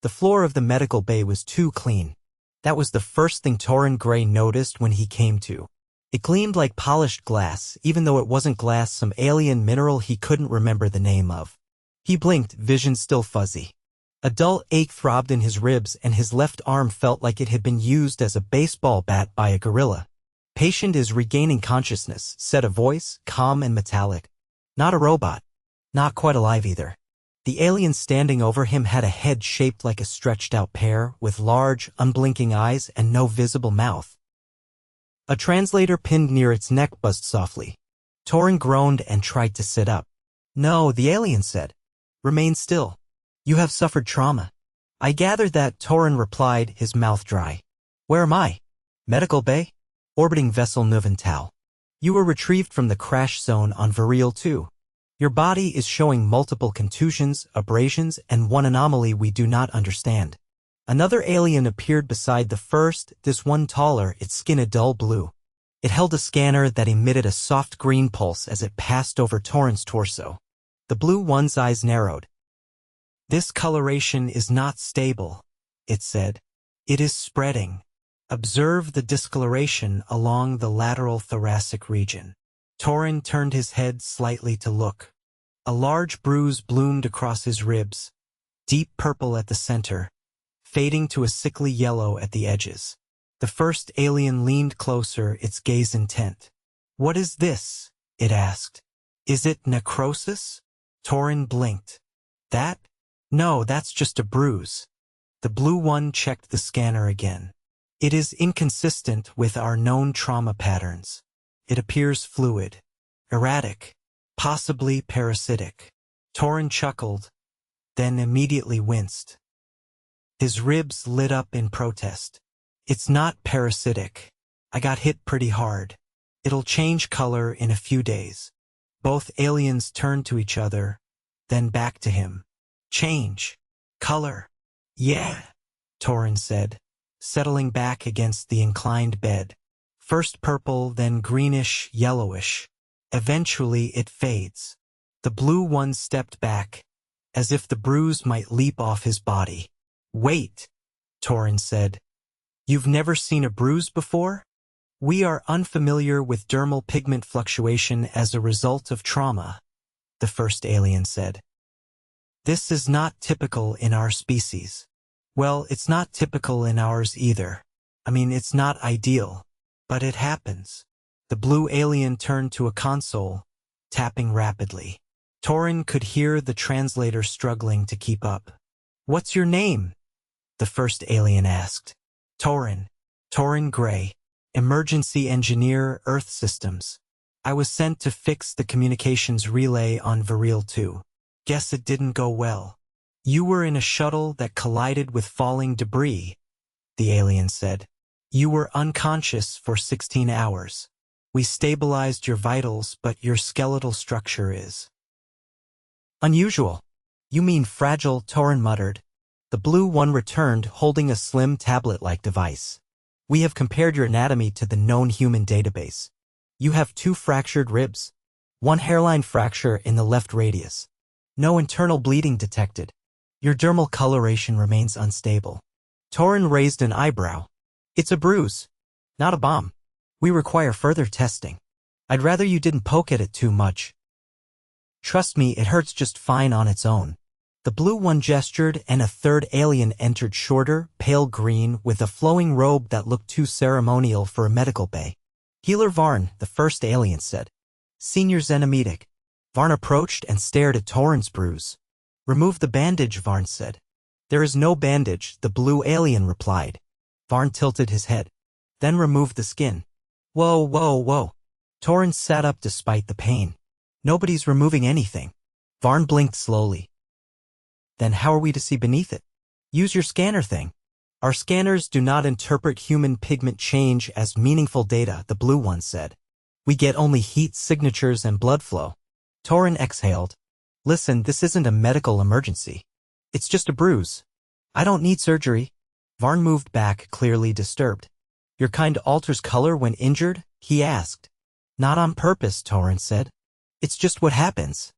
The floor of the medical bay was too clean. That was the first thing Torrin Graye noticed when he came to. It gleamed like polished glass, even though it wasn't glass, some alien mineral he couldn't remember the name of. He blinked, vision still fuzzy. A dull ache throbbed in his ribs, and his left arm felt like it had been used as a baseball bat by a gorilla. "Patient is regaining consciousness," said a voice, calm and metallic. Not a robot. Not quite alive either. The alien standing over him had a head shaped like a stretched-out pear, with large, unblinking eyes and no visible mouth. A translator pinned near its neck buzzed softly. Torrin groaned and tried to sit up. "No," the alien said. "Remain still. You have suffered trauma." "I gathered that," Torrin replied, his mouth dry. "Where am I?" "Medical bay? Orbiting vessel Nuvental. You were retrieved from the crash zone on Variel 2. Your body is showing multiple contusions, abrasions, and one anomaly we do not understand." Another alien appeared beside the first, this one taller, its skin a dull blue. It held a scanner that emitted a soft green pulse as it passed over Torrin's torso. The blue one's eyes narrowed. "This coloration is not stable," it said. "It is spreading. Observe the discoloration along the lateral thoracic region." Torrin turned his head slightly to look. A large bruise bloomed across his ribs, deep purple at the center, fading to a sickly yellow at the edges. The first alien leaned closer, its gaze intent. "What is this?" it asked. "Is it necrosis?" Torrin blinked. "That? No, that's just a bruise." The blue one checked the scanner again. "It is inconsistent with our known trauma patterns. It appears fluid, erratic, possibly parasitic." Torrin chuckled, then immediately winced. His ribs lit up in protest. "It's not parasitic. I got hit pretty hard. It'll change color in a few days." Both aliens turned to each other, then back to him. "Change? Color?" "Yeah," Torrin said, settling back against the inclined bed. "First purple, then greenish, yellowish. Eventually it fades." The blue one stepped back, as if the bruise might leap off his body. "Wait," Torrin said. "You've never seen a bruise before?" "We are unfamiliar with dermal pigment fluctuation as a result of trauma," the first alien said. "This is not typical in our species." "Well, it's not typical in ours either. I mean, it's not ideal. But it happens." The blue alien turned to a console, tapping rapidly. Torrin could hear the translator struggling to keep up. "What's your name?" the first alien asked. "Torrin. Torrin Graye. Emergency Engineer, Earth Systems. I was sent to fix the communications relay on Variel 2. Guess it didn't go well." "You were in a shuttle that collided with falling debris," the alien said. "You were unconscious for 16 hours. We stabilized your vitals, but your skeletal structure is unusual." "You mean fragile," Torrin muttered. The blue one returned, holding a slim tablet-like device. "We have compared your anatomy to the known human database. You have 2 fractured ribs, 1 hairline fracture in the left radius. No internal bleeding detected. Your dermal coloration remains unstable." Torrin raised an eyebrow. "It's a bruise, not a bomb. We require further testing. I'd rather you didn't poke at it too much. Trust me, it hurts just fine on its own." The blue one gestured, and a third alien entered, shorter, pale green, with a flowing robe that looked too ceremonial for a medical bay. "Healer Varn," the first alien said. "Senior Xenomedic." Varn approached and stared at Torrin's bruise. "Remove the bandage," Varn said. "There is no bandage," the blue alien replied. Varn tilted his head. "Then remove the skin." "Whoa, whoa, whoa." Torrin sat up despite the pain. "Nobody's removing anything." Varn blinked slowly. "Then how are we to see beneath it?" "Use your scanner thing." "Our scanners do not interpret human pigment change as meaningful data," the blue one said. "We get only heat signatures and blood flow." Torrin exhaled. "Listen, this isn't a medical emergency. It's just a bruise. I don't need surgery." Varn moved back, clearly disturbed. "Your kind alters color when injured?" he asked. "Not on purpose," Torrin said. "It's just what happens.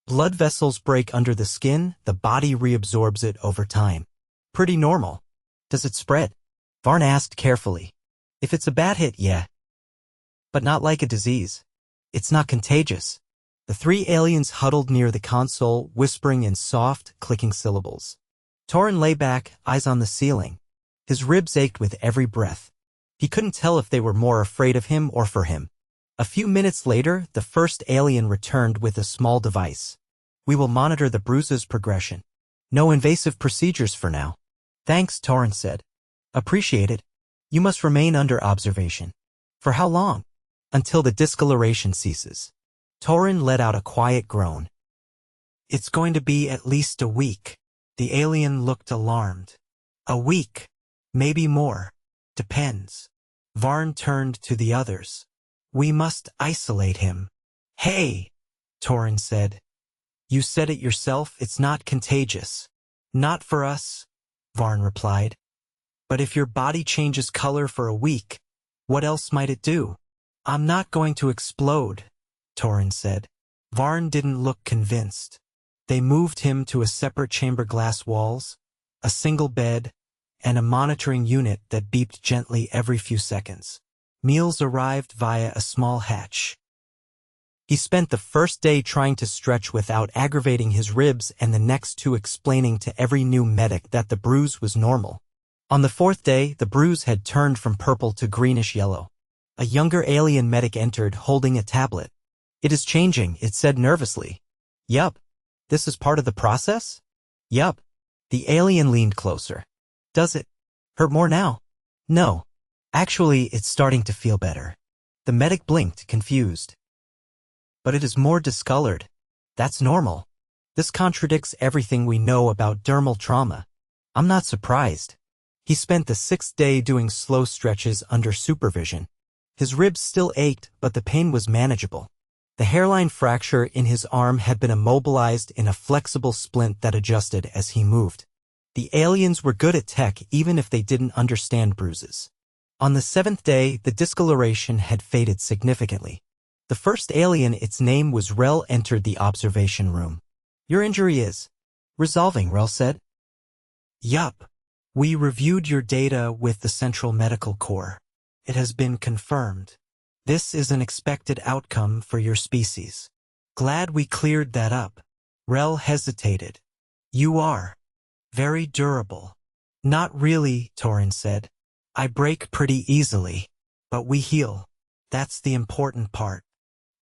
Blood vessels break under the skin, the body reabsorbs it over time. Pretty normal. Does it spread? Varn asked carefully. If it's a bad hit, yeah. But not like a disease. It's not contagious. The three aliens huddled near the console, whispering in soft, clicking syllables. Torrin lay back, eyes on the ceiling. His ribs ached with every breath. He couldn't tell if they were more afraid of him or for him. A few minutes later, the first alien returned with a small device. We will monitor the bruise's progression. No invasive procedures for now. Thanks, Torrin said. Appreciate it. You must remain under observation. For how long? Until the discoloration ceases. Torrin let out a quiet groan. It's going to be at least a week. The alien looked alarmed. A week. Maybe more. Depends. Varn turned to the others. We must isolate him. Hey, Torrin said. You said it yourself, it's not contagious. Not for us, Varn replied. But if your body changes color for a week, what else might it do? I'm not going to explode, Torrin said. Varn didn't look convinced. They moved him to a separate chamber, glass walls, a single bed, and a monitoring unit that beeped gently every few seconds. Meals arrived via a small hatch. He spent the first day trying to stretch without aggravating his ribs and the next two explaining to every new medic that the bruise was normal. On the fourth day, the bruise had turned from purple to greenish yellow. A younger alien medic entered holding a tablet. It is changing, it said nervously. Yup. This is part of the process? Yup. The alien leaned closer. Does it hurt more now? No. Actually, it's starting to feel better. The medic blinked, confused. But it is more discolored. That's normal. This contradicts everything we know about dermal trauma. I'm not surprised. He spent the 6th day doing slow stretches under supervision. His ribs still ached, but the pain was manageable. The hairline fracture in his arm had been immobilized in a flexible splint that adjusted as he moved. The aliens were good at tech even if they didn't understand bruises. On the 7th day, the discoloration had faded significantly. The first alien, its name was Rel, entered the observation room. Your injury is resolving, Rel said. Yup. We reviewed your data with the Central Medical Corps. It has been confirmed. This is an expected outcome for your species. Glad we cleared that up. Rel hesitated. You are very durable. Not really, Torrin said. I break pretty easily, but we heal. That's the important part.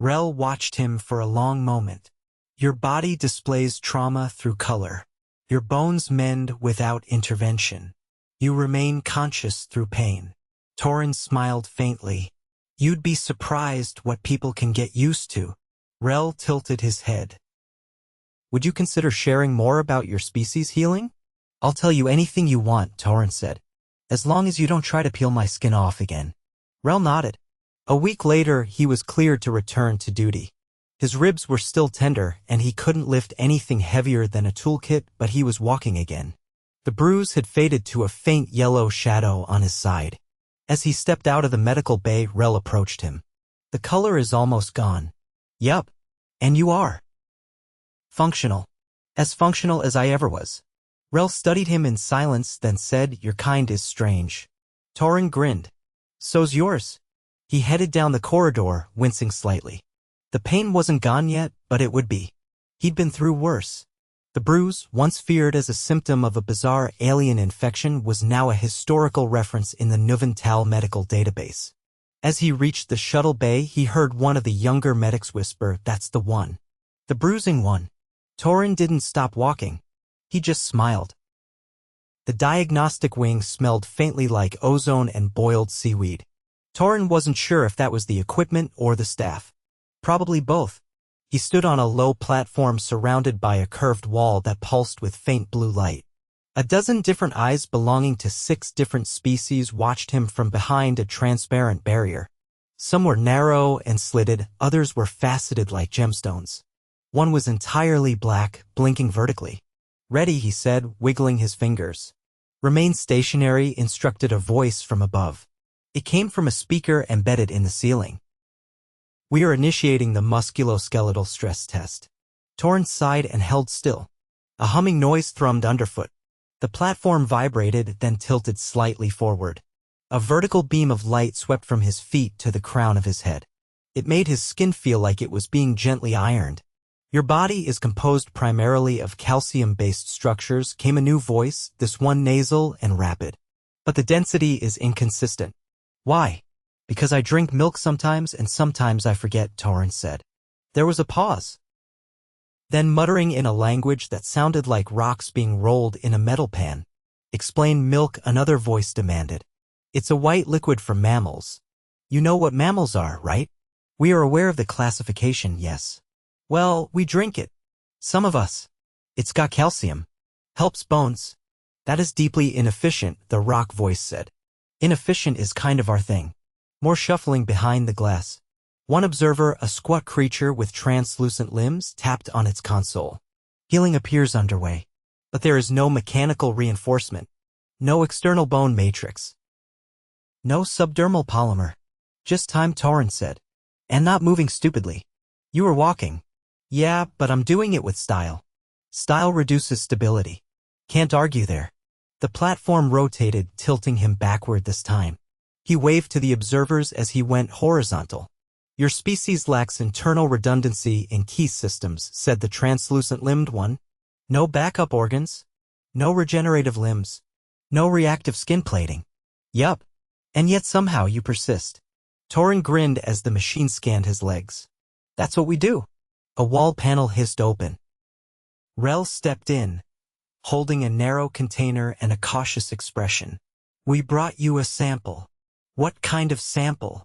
Rel watched him for a long moment. Your body displays trauma through color. Your bones mend without intervention. You remain conscious through pain. Torrin smiled faintly. You'd be surprised what people can get used to. Rel tilted his head. Would you consider sharing more about your species healing? I'll tell you anything you want, Torrin said. As long as you don't try to peel my skin off again. Rel nodded. A week later, he was cleared to return to duty. His ribs were still tender, and he couldn't lift anything heavier than a toolkit, but he was walking again. The bruise had faded to a faint yellow shadow on his side. As he stepped out of the medical bay, Rel approached him. The color is almost gone. Yup. And you are. Functional. As functional as I ever was. Rel studied him in silence, then said, Your kind is strange. Torrin grinned. So's yours. He headed down the corridor, wincing slightly. The pain wasn't gone yet, but it would be. He'd been through worse. The bruise, once feared as a symptom of a bizarre alien infection, was now a historical reference in the Nuvental medical database. As he reached the shuttle bay, he heard one of the younger medics whisper, That's the one. The bruising one. Torrin didn't stop walking. He just smiled. The diagnostic wing smelled faintly like ozone and boiled seaweed. Torrin wasn't sure if that was the equipment or the staff. Probably both. He stood on a low platform surrounded by a curved wall that pulsed with faint blue light. A dozen different eyes belonging to 6 different species watched him from behind a transparent barrier. Some were narrow and slitted, others were faceted like gemstones. One was entirely black, blinking vertically. Ready, he said, wiggling his fingers. Remain stationary, instructed a voice from above. It came from a speaker embedded in the ceiling. We are initiating the musculoskeletal stress test. Torrin sighed and held still. A humming noise thrummed underfoot. The platform vibrated, then tilted slightly forward. A vertical beam of light swept from his feet to the crown of his head. It made his skin feel like it was being gently ironed. Your body is composed primarily of calcium-based structures, came a new voice, this one nasal and rapid. But the density is inconsistent. Why? Because I drink milk sometimes and sometimes I forget, Torrin said. There was a pause. Then muttering in a language that sounded like rocks being rolled in a metal pan. Explain milk, another voice demanded. It's a white liquid for mammals. You know what mammals are, right? We are aware of the classification, yes. Well, we drink it. Some of us. It's got calcium. Helps bones. That is deeply inefficient, the rock voice said. Inefficient is kind of our thing. More shuffling behind the glass. One observer, a squat creature with translucent limbs, tapped on its console. Healing appears underway. But there is no mechanical reinforcement. No external bone matrix. No subdermal polymer. Just time, Torrin said. And not moving stupidly. You were walking. Yeah, but I'm doing it with style. Style reduces stability. Can't argue there. The platform rotated, tilting him backward this time. He waved to the observers as he went horizontal. Your species lacks internal redundancy in key systems, said the translucent-limbed one. No backup organs. No regenerative limbs. No reactive skin plating. Yup. And yet somehow you persist. Torrin grinned as the machine scanned his legs. That's what we do. A wall panel hissed open. Rel stepped in, holding a narrow container and a cautious expression. We brought you a sample. What kind of sample?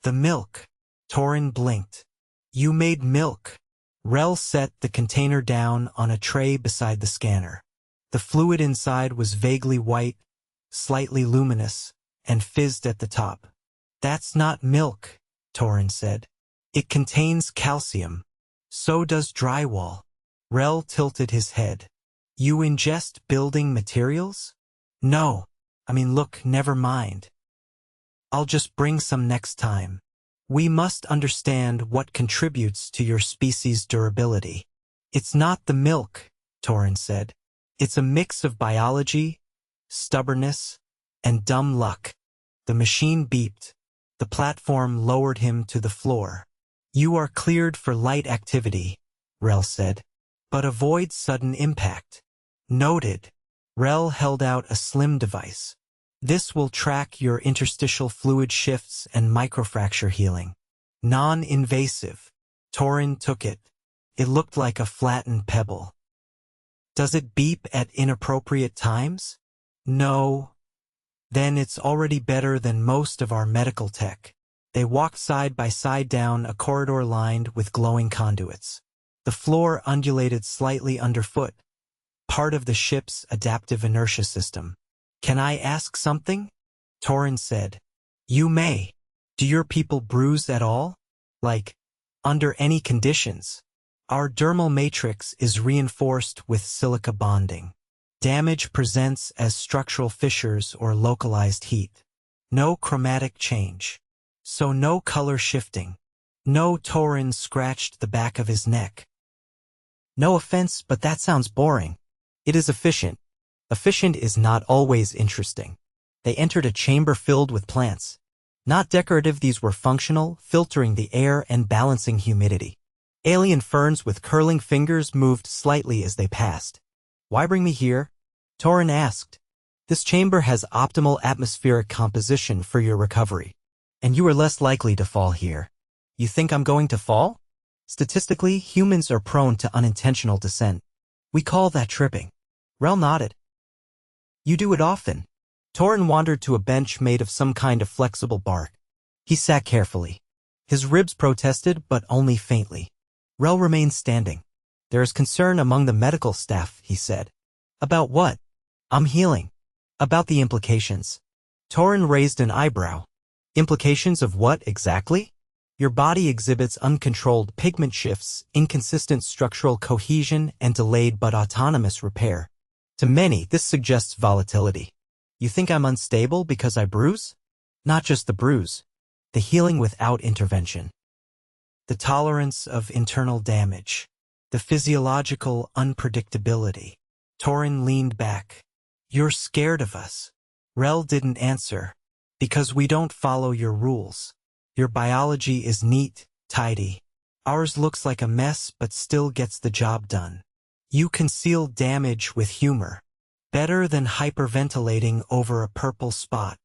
The milk. Torrin blinked. You made milk. Rel set the container down on a tray beside the scanner. The fluid inside was vaguely white, slightly luminous, and fizzed at the top. That's not milk, Torrin said. It contains calcium. So does drywall. Rel tilted his head. You ingest building materials? No. Look, never mind. I'll just bring some next time. We must understand what contributes to your species' durability. It's not the milk, Torrin said. It's a mix of biology, stubbornness, and dumb luck. The machine beeped. The platform lowered him to the floor. You are cleared for light activity, Rel said. But avoid sudden impact. Noted. Rel held out a slim device. This will track your interstitial fluid shifts and microfracture healing. Non-invasive. Torrin took it. It looked like a flattened pebble. Does it beep at inappropriate times? No. Then it's already better than most of our medical tech. They walked side by side down a corridor lined with glowing conduits. The floor undulated slightly underfoot, part of the ship's adaptive inertia system. Can I ask something? Torrin said. You may. Do your people bruise at all? Like, under any conditions? Our dermal matrix is reinforced with silica bonding. Damage presents as structural fissures or localized heat. No chromatic change. So no color shifting. No. Torrin scratched the back of his neck. No offense, but that sounds boring. It is efficient. Efficient is not always interesting. They entered a chamber filled with plants. Not decorative, these were functional, filtering the air and balancing humidity. Alien ferns with curling fingers moved slightly as they passed. Why bring me here? Torrin asked. This chamber has optimal atmospheric composition for your recovery. And you are less likely to fall here. You think I'm going to fall? Statistically, humans are prone to unintentional descent. We call that tripping. Rel nodded. You do it often. Torrin wandered to a bench made of some kind of flexible bark. He sat carefully. His ribs protested, but only faintly. Rel remained standing. There is concern among the medical staff, he said. About what? I'm healing. About the implications. Torrin raised an eyebrow. Implications of what exactly? Your body exhibits uncontrolled pigment shifts, inconsistent structural cohesion, and delayed but autonomous repair. To many, this suggests volatility. You think I'm unstable because I bruise? Not just the bruise. The healing without intervention. The tolerance of internal damage. The physiological unpredictability. Torrin leaned back. You're scared of us. Rel didn't answer. Because we don't follow your rules. Your biology is neat, tidy. Ours looks like a mess but still gets the job done. You conceal damage with humor. Better than hyperventilating over a purple spot.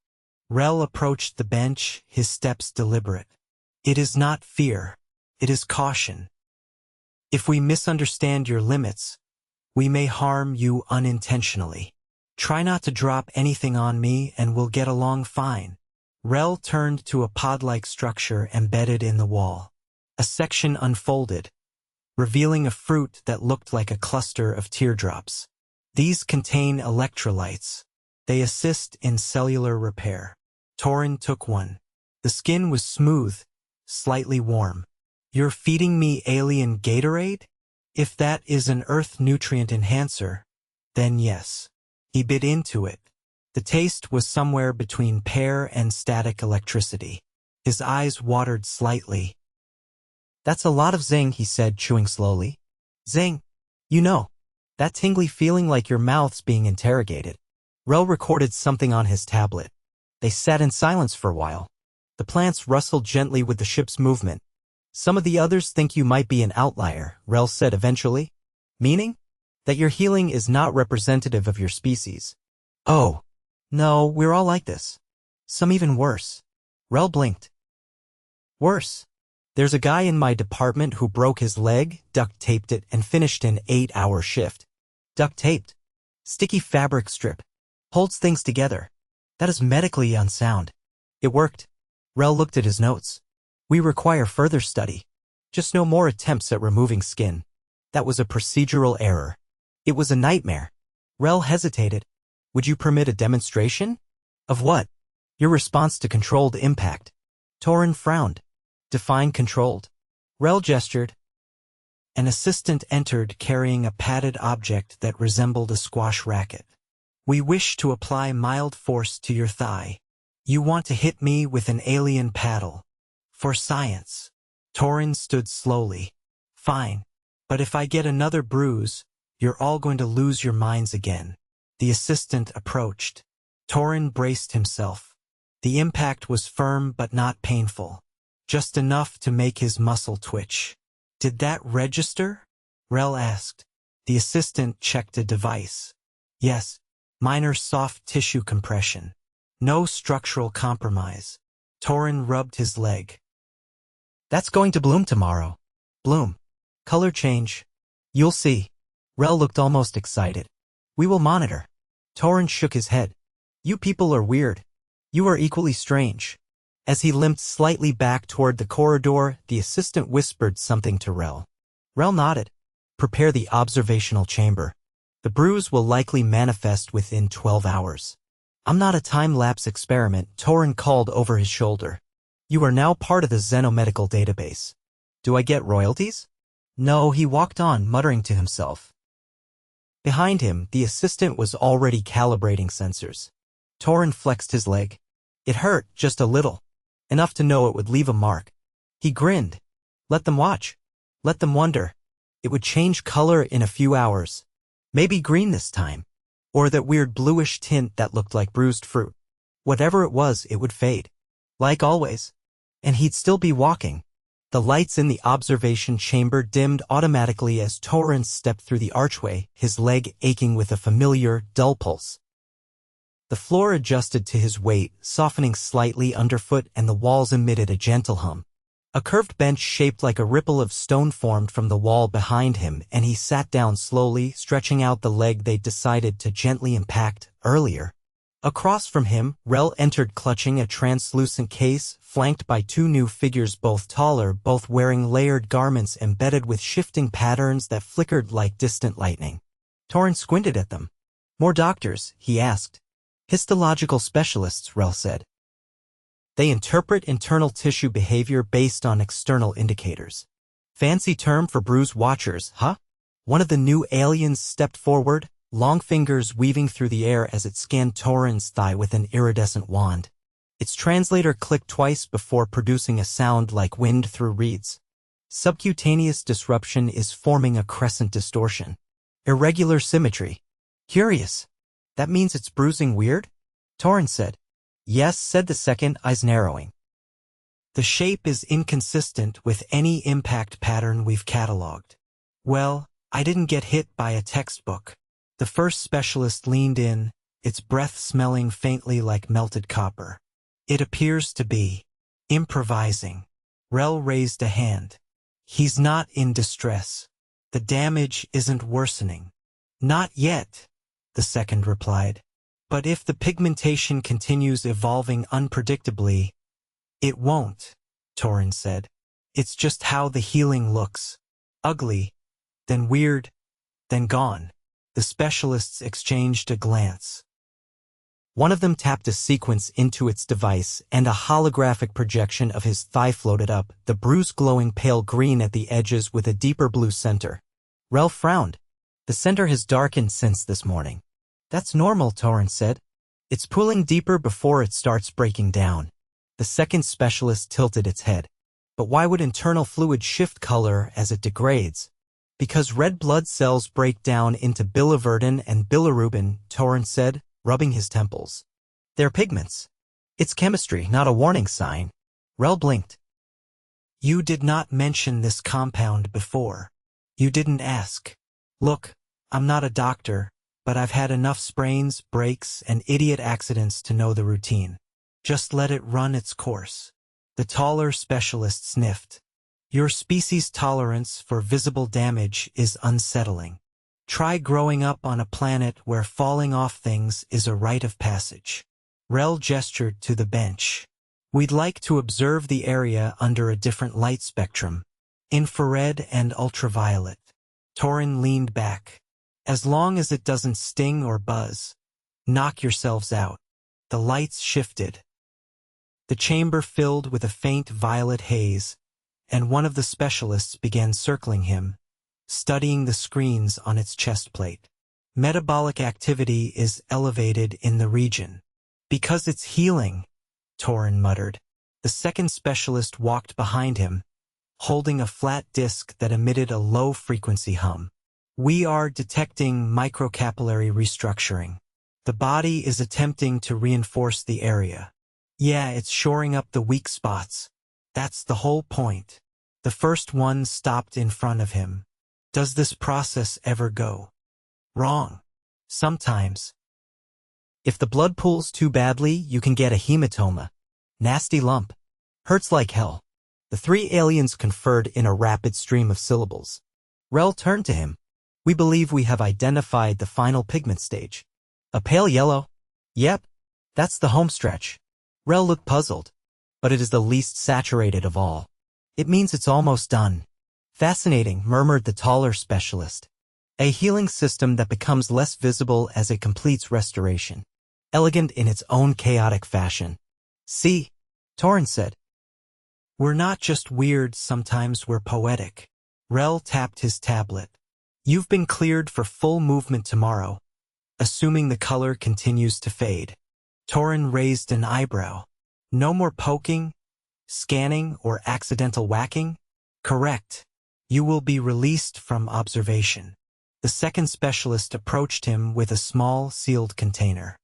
Rel approached the bench, his steps deliberate. It is not fear. It is caution. If we misunderstand your limits, we may harm you unintentionally. Try not to drop anything on me and we'll get along fine. Rel turned to a pod-like structure embedded in the wall. A section unfolded, revealing a fruit that looked like a cluster of teardrops. These contain electrolytes. They assist in cellular repair. Torrin took one. The skin was smooth, slightly warm. You're feeding me alien Gatorade? If that is an Earth nutrient enhancer, then yes. He bit into it. The taste was somewhere between pear and static electricity. His eyes watered slightly. That's a lot of zing, he said, chewing slowly. Zing. You know, that tingly feeling like your mouth's being interrogated. Rel recorded something on his tablet. They sat in silence for a while. The plants rustled gently with the ship's movement. Some of the others think you might be an outlier, Rel said eventually. Meaning? That your healing is not representative of your species. Oh. No, we're all like this. Some even worse. Rel blinked. Worse. There's a guy in my department who broke his leg, duct-taped it, and finished an 8-hour shift. Duct-taped. Sticky fabric strip. Holds things together. That is medically unsound. It worked. Rel looked at his notes. We require further study. Just no more attempts at removing skin. That was a procedural error. It was a nightmare. Rel hesitated. Would you permit a demonstration? Of what? Your response to controlled impact. Torrin frowned. Define controlled. Rel gestured. An assistant entered carrying a padded object that resembled a squash racket. We wish to apply mild force to your thigh. You want to hit me with an alien paddle. For science. Torrin stood slowly. Fine. But if I get another bruise, you're all going to lose your minds again. The assistant approached. Torrin braced himself. The impact was firm but not painful. Just enough to make his muscle twitch. Did that register? Rel asked. The assistant checked a device. Yes. Minor soft tissue compression. No structural compromise. Torrin rubbed his leg. That's going to bloom tomorrow. Bloom. Color change. You'll see. Rel looked almost excited. We will monitor. Torrin shook his head. You people are weird. You are equally strange. As he limped slightly back toward the corridor, the assistant whispered something to Rel. Rel nodded. Prepare the observational chamber. The bruise will likely manifest within 12 hours. I'm not a time-lapse experiment, Torrin called over his shoulder. You are now part of the Xenomedical database. Do I get royalties? No, he walked on, muttering to himself. Behind him, the assistant was already calibrating sensors. Torrin flexed his leg. It hurt, just a little. Enough to know it would leave a mark. He grinned. Let them watch. Let them wonder. It would change color in a few hours. Maybe green this time. Or that weird bluish tint that looked like bruised fruit. Whatever it was, it would fade. Like always. And he'd still be walking. The lights in the observation chamber dimmed automatically as Torrin stepped through the archway, his leg aching with a familiar, dull pulse. The floor adjusted to his weight, softening slightly underfoot, and the walls emitted a gentle hum. A curved bench shaped like a ripple of stone formed from the wall behind him, and he sat down slowly, stretching out the leg they'd decided to gently impact earlier. Across from him, Rel entered clutching a translucent case, flanked by two new figures, both taller, both wearing layered garments embedded with shifting patterns that flickered like distant lightning. Torrin squinted at them. More doctors, he asked. Histological specialists, Rel said. They interpret internal tissue behavior based on external indicators. Fancy term for bruise watchers, huh? One of the new aliens stepped forward, long fingers weaving through the air as it scanned Torrin's thigh with an iridescent wand. Its translator clicked twice before producing a sound like wind through reeds. Subcutaneous disruption is forming a crescent distortion. Irregular symmetry. Curious. That means it's bruising weird? Torrin said. Yes, said the second, eyes narrowing. The shape is inconsistent with any impact pattern we've cataloged. Well, I didn't get hit by a textbook. The first specialist leaned in, its breath smelling faintly like melted copper. It appears to be improvising. Rel raised a hand. He's not in distress. The damage isn't worsening. Not yet, the second replied. But if the pigmentation continues evolving unpredictably, it won't, Torrin said. It's just how the healing looks. Ugly, then weird, then gone. The specialists exchanged a glance. One of them tapped a sequence into its device, and a holographic projection of his thigh floated up, the bruise glowing pale green at the edges with a deeper blue center. Rel frowned. The center has darkened since this morning. That's normal, Torrin said. It's pooling deeper before it starts breaking down. The second specialist tilted its head. But why would internal fluid shift color as it degrades? Because red blood cells break down into biliverdin and bilirubin, Torrin said, rubbing his temples. They're pigments. It's chemistry, not a warning sign. Rel blinked. You did not mention this compound before. You didn't ask. Look, I'm not a doctor, but I've had enough sprains, breaks, and idiot accidents to know the routine. Just let it run its course. The taller specialist sniffed. Your species' tolerance for visible damage is unsettling. Try growing up on a planet where falling off things is a rite of passage. Rel gestured to the bench. We'd like to observe the area under a different light spectrum, infrared and ultraviolet. Torrin leaned back. As long as it doesn't sting or buzz. Knock yourselves out. The lights shifted. The chamber filled with a faint violet haze, and one of the specialists began circling him, studying the screens on its chest plate. Metabolic activity is elevated in the region. Because it's healing, Torrin muttered. The second specialist walked behind him, holding a flat disc that emitted a low-frequency hum. We are detecting microcapillary restructuring. The body is attempting to reinforce the area. Yeah, it's shoring up the weak spots. That's the whole point. The first one stopped in front of him. Does this process ever go wrong? Sometimes. If the blood pools too badly, you can get a hematoma. Nasty lump. Hurts like hell. The three aliens conferred in a rapid stream of syllables. Rel turned to him. We believe we have identified the final pigment stage. A pale yellow? Yep. That's the home stretch. Rel looked puzzled. But it is the least saturated of all. It means it's almost done. Fascinating, murmured the taller specialist. A healing system that becomes less visible as it completes restoration. Elegant in its own chaotic fashion. See, Torrin said. We're not just weird, sometimes we're poetic. Rel tapped his tablet. You've been cleared for full movement tomorrow, assuming the color continues to fade. Torrin raised an eyebrow. No more poking, scanning, or accidental whacking? Correct. You will be released from observation. The second specialist approached him with a small, sealed container.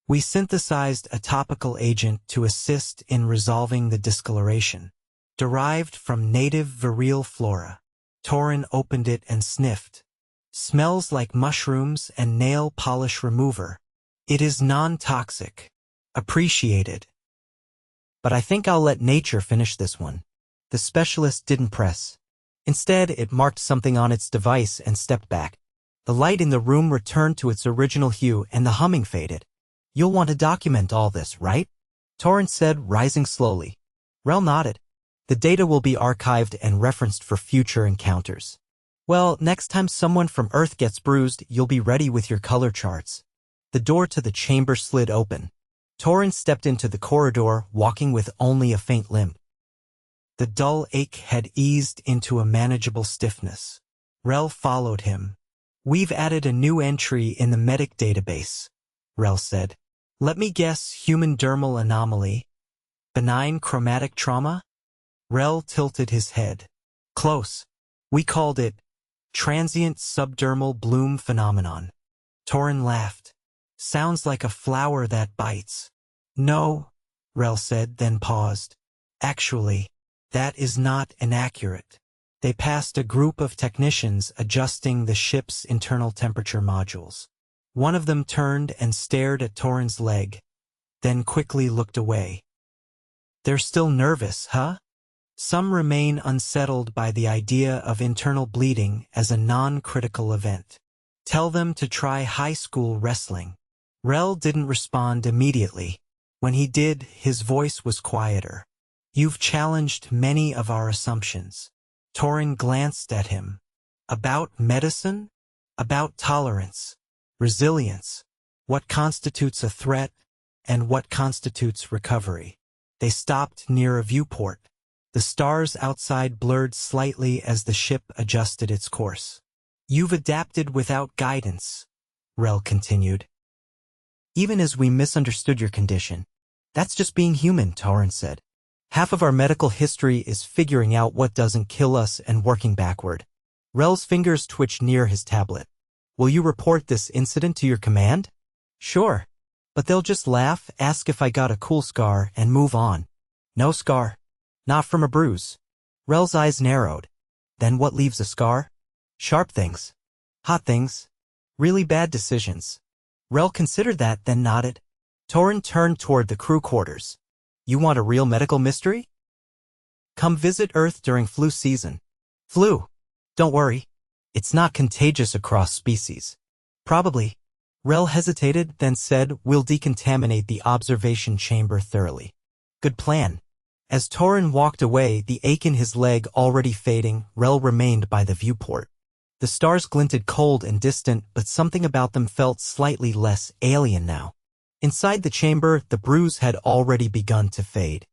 We synthesized a topical agent to assist in resolving the discoloration. Derived from native virile flora. Torrin opened it and sniffed. Smells like mushrooms and nail polish remover. It is non-toxic. Appreciated. But I think I'll let nature finish this one. The specialist didn't press. Instead, it marked something on its device and stepped back. The light in the room returned to its original hue and the humming faded. You'll want to document all this, right? Torrin said, rising slowly. Rel nodded. The data will be archived and referenced for future encounters. Well, next time someone from Earth gets bruised, you'll be ready with your color charts. The door to the chamber slid open. Torrin stepped into the corridor, walking with only a faint limp. The dull ache had eased into a manageable stiffness. Rel followed him. We've added a new entry in the medic database, Rel said. Let me guess, human dermal anomaly. Benign chromatic trauma? Rel tilted his head. Close. We called it transient subdermal bloom phenomenon. Torrin laughed. Sounds like a flower that bites. No, Rel said, then paused. Actually, that is not inaccurate. They passed a group of technicians adjusting the ship's internal temperature modules. One of them turned and stared at Torrin's leg, then quickly looked away. They're still nervous, huh? Some remain unsettled by the idea of internal bleeding as a non-critical event. Tell them to try high school wrestling. Rel didn't respond immediately. When he did, his voice was quieter. You've challenged many of our assumptions. Torrin glanced at him. About medicine? About tolerance, resilience, what constitutes a threat, and what constitutes recovery. They stopped near a viewport. The stars outside blurred slightly as the ship adjusted its course. You've adapted without guidance, Rel continued. Even as we misunderstood your condition. That's just being human, Torrin said. Half of our medical history is figuring out what doesn't kill us and working backward. Rel's fingers twitched near his tablet. Will you report this incident to your command? Sure. But they'll just laugh, ask if I got a cool scar, and move on. No scar. Not from a bruise. Rel's eyes narrowed. Then what leaves a scar? Sharp things. Hot things. Really bad decisions. Rel considered that, then nodded. Torrin turned toward the crew quarters. You want a real medical mystery? Come visit Earth during flu season. Flu. Don't worry. It's not contagious across species. Probably. Rel hesitated, then said, we'll decontaminate the observation chamber thoroughly. Good plan. As Torrin walked away, the ache in his leg already fading, Rel remained by the viewport. The stars glinted cold and distant, but something about them felt slightly less alien now. Inside the chamber, the bruise had already begun to fade.